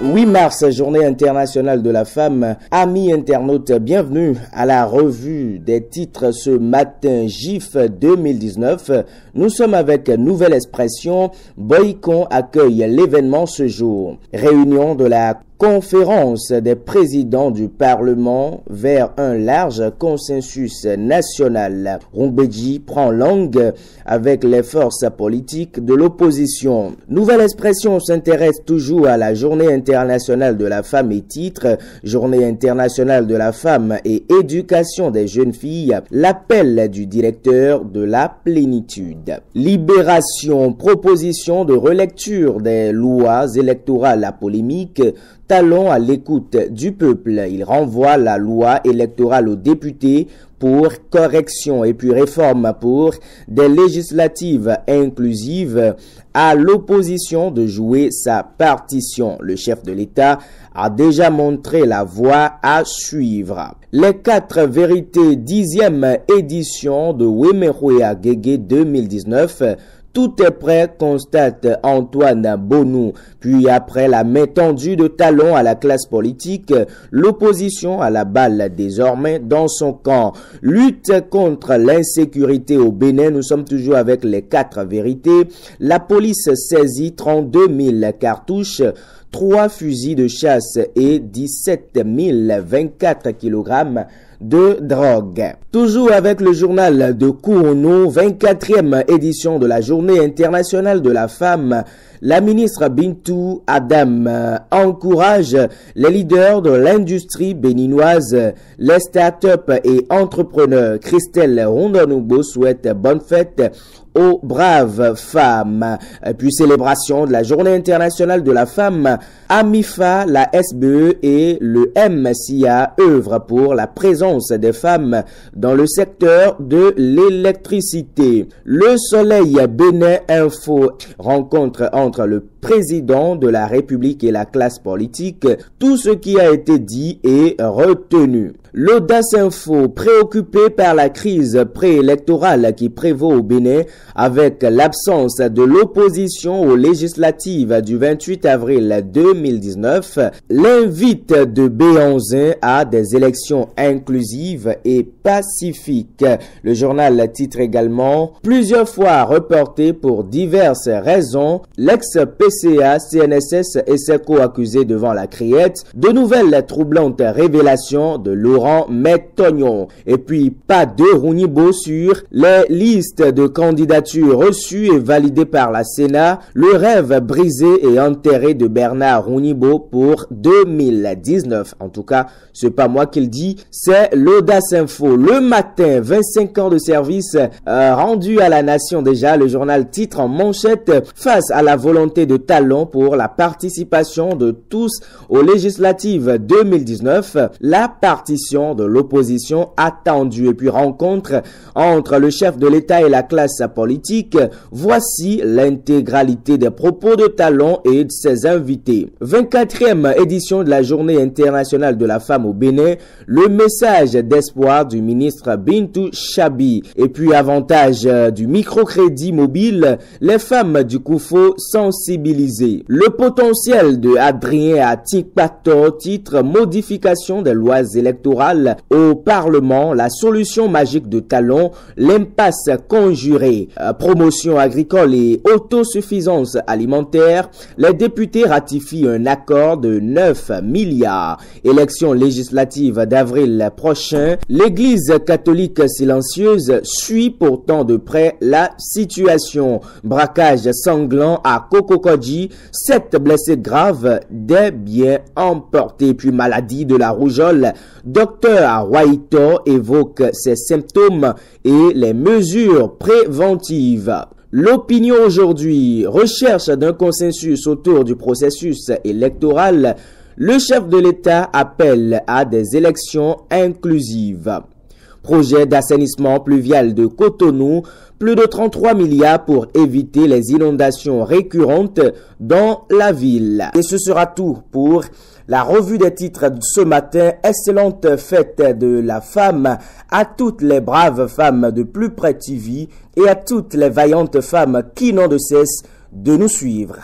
8 mars, journée internationale de la femme. Amis internautes, bienvenue à la revue des titres ce matin GIF 2019. Nous sommes avec Nouvelle Expression. Boycon accueille l'événement ce jour. Réunion de la conférence des présidents du Parlement vers un large consensus national. Rungbeji prend langue avec les forces politiques de l'opposition. Nouvelle Expression s'intéresse toujours à la journée internationale de la femme et titre Journée internationale de la femme et éducation des jeunes filles, l'appel du directeur de la plénitude. Libération, proposition de relecture des lois électorales à polémique. Talon à l'écoute du peuple. Il renvoie la loi électorale aux députés pour correction et puis réforme pour des législatives inclusives, à l'opposition de jouer sa partition. Le chef de l'État a déjà montré la voie à suivre. Les 4 vérités 10e édition de Wemeroya Gege 2019. Tout est prêt, constate Antoine Bonou. Puis après la main tendue de Talon à la classe politique, l'opposition a la balle désormais dans son camp. Lutte contre l'insécurité au Bénin, nous sommes toujours avec les 4 vérités. La police saisit 32 000 cartouches, 3 fusils de chasse et 17 024 kg de drogue. Toujours avec le journal de Kourounou, 24e édition de la Journée internationale de la femme. La ministre Bintou Adam encourage les leaders de l'industrie béninoise, les start-up et entrepreneurs. Christelle Rondonoubo souhaite bonne fête aux braves femmes. Puis célébration de la Journée internationale de la femme. AMIFA, la SBE et le MCA œuvrent pour la présence des femmes dans le secteur de l'électricité. Le Soleil Bénin Info, rencontre entre le président de la République et la classe politique. Tout ce qui a été dit est retenu. L'Audace Info, préoccupé par la crise préélectorale qui prévaut au Bénin avec l'absence de l'opposition aux législatives du 28 avril 2019, l'invite de Béanzin à des élections inclusives et pacifiques. Le journal titre également « Plusieurs fois reporté pour diverses raisons, l'ex-PCA, CNSS et SECO accusés devant la criette. De nouvelles troublantes révélations de Laurent Métognon. Et puis, pas de Rounibo sur les listes de candidatures reçues et validées par la Sénat. Le rêve brisé et enterré de Bernard Rounibo pour 2019. En tout cas, c'est pas moi qui le dis, c'est l'Audace Info. Le matin, 25 ans de service rendu à la nation déjà. Le journal titre en manchette face à la volonté de Talon pour la participation de tous aux législatives 2019. La partition de l'opposition attendue et puis rencontre entre le chef de l'État et la classe politique. Voici l'intégralité des propos de Talon et de ses invités. 24e édition de la Journée internationale de la femme au Bénin. Le message d'espoir du ministre Bintou Chabi. Et puis avantage du microcrédit mobile. Les femmes du Koufo sensibilisées. Le potentiel de Adrien Atikpato, titre modification des lois électorales au Parlement, la solution magique de Talon, l'impasse conjurée, promotion agricole et autosuffisance alimentaire. Les députés ratifient un accord de 9 milliards. Élections législatives d'avril prochain. L'Église catholique silencieuse suit pourtant de près la situation. Braquage sanglant à Kokokodji, 7 blessés graves, des biens emportés. Puis maladie de la rougeole. Docteur Waito évoque ses symptômes et les mesures préventives. L'opinion aujourd'hui, recherche d'un consensus autour du processus électoral. Le chef de l'État appelle à des élections inclusives. Projet d'assainissement pluvial de Cotonou, plus de 33 milliards pour éviter les inondations récurrentes dans la ville. Et ce sera tout pour la revue des titres de ce matin. Excellente fête de la femme à toutes les braves femmes de Plus Près TV et à toutes les vaillantes femmes qui n'ont de cesse de nous suivre.